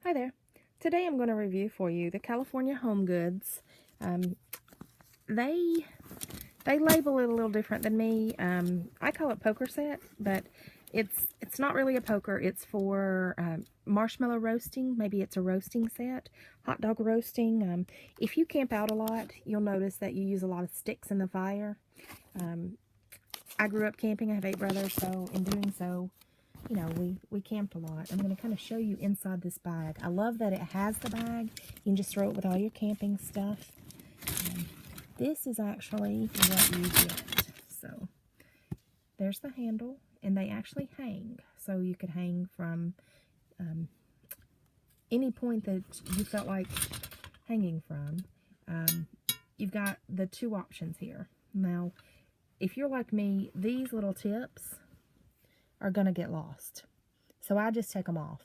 Hi there. Today I'm going to review for you the California Home Goods. They label it a little different than me. I call it poker set, but it's not really a poker. It's for marshmallow roasting. Maybe it's a roasting set, hot dog roasting. If you camp out a lot, you'll notice that you use a lot of sticks in the fire. I grew up camping. I have 8 brothers, so in doing so, you know, we camped a lot. I'm going to kind of show you inside this bag. I love that it has the bag. You can just throw it with all your camping stuff. This is actually what you get. So there's the handle, and they actually hang. So you could hang from any point that you felt like hanging from. You've got the 2 options here. Now, if you're like me, these little tips are going to get lost. So I just take them off.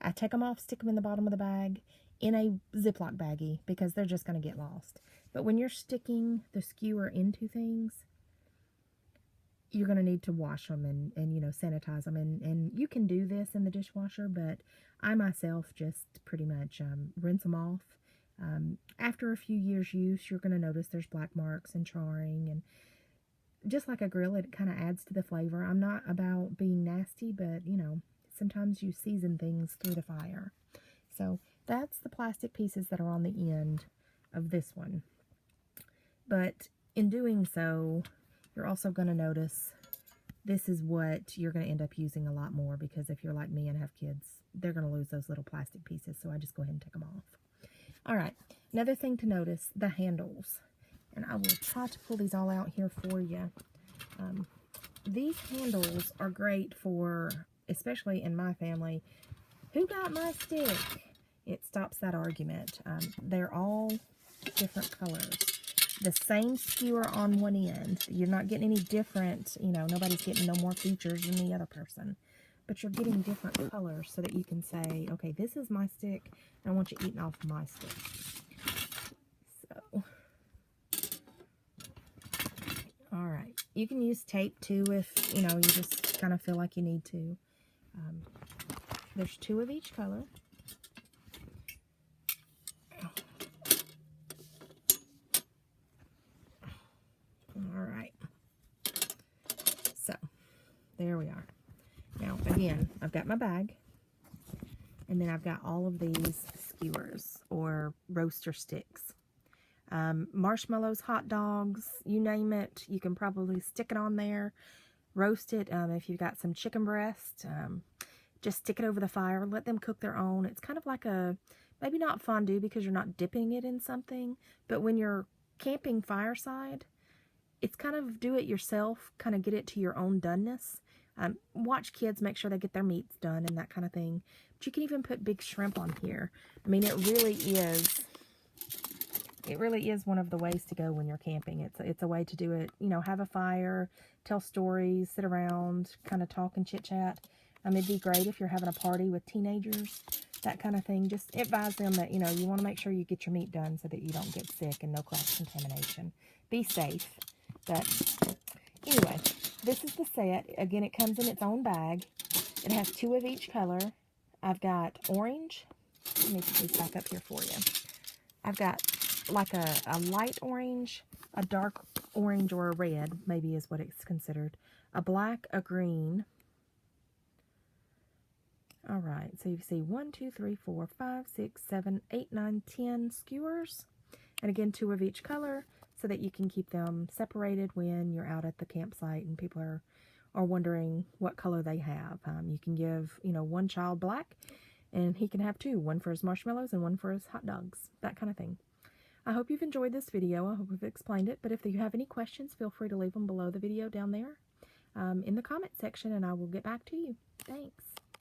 I take them off, stick them in the bottom of the bag in a Ziploc baggie because they're just going to get lost. But when you're sticking the skewer into things, you're going to need to wash them and you know, sanitize them. And you can do this in the dishwasher, but I myself just pretty much rinse them off. After a few years use, you're going to notice there's black marks and charring, and just like a grill, it kind of adds to the flavor. I'm not about being nasty, but, you know, sometimes you season things through the fire. So that's the plastic pieces that are on the end of this one. But in doing so, you're also going to notice this is what you're going to end up using a lot more, because if you're like me and have kids, they're going to lose those little plastic pieces. So I just go ahead and take them off. All right, another thing to notice, the handles. And I will try to pull these all out here for you. These handles are great for, especially in my family, who got my stick? It stops that argument. They're all different colors. The same skewer on one end. You're not getting any different, you know, nobody's getting no more features than the other person. But you're getting different colors so that you can say, okay, this is my stick, and I want you eating off my stick. So, all right. You can use tape too if, you know, you just kind of feel like you need to. There's 2 of each color. All right. So, there we are. Now, again, I've got my bag. And then I've got all of these skewers or roaster sticks. Marshmallows, hot dogs, you name it, you can probably stick it on there, roast it. If you've got some chicken breast, just stick it over the fire, let them cook their own. It's kind of like a, maybe not fondue because you're not dipping it in something, but when you're camping fireside, it's kind of do it yourself, kind of get it to your own doneness. Watch kids, make sure they get their meats done and that kind of thing. But you can even put big shrimp on here. I mean, it really is one of the ways to go when you're camping. It's a way to do it, you know, have a fire, tell stories, sit around, kind of talk and chit-chat. It'd be great if you're having a party with teenagers, that kind of thing. Just advise them that, you know, you want to make sure you get your meat done so that you don't get sick and no cross-contamination. Be safe. But anyway, this is the set. Again, it comes in its own bag. It has 2 of each color. I've got orange. Let me put these back up here for you. I've got like a light orange, a dark orange, or a red, maybe is what it's considered. A black, a green. All right, so you see 1, 2, 3, 4, 5, 6, 7, 8, 9, 10 skewers. And again, 2 of each color, so that you can keep them separated when you're out at the campsite and people are wondering what color they have. You can give, you know, one child black, and he can have 2, one for his marshmallows and one for his hot dogs, that kind of thing. I hope you've enjoyed this video. I hope I've explained it, but if you have any questions, feel free to leave them below the video down there in the comment section, and I will get back to you. Thanks.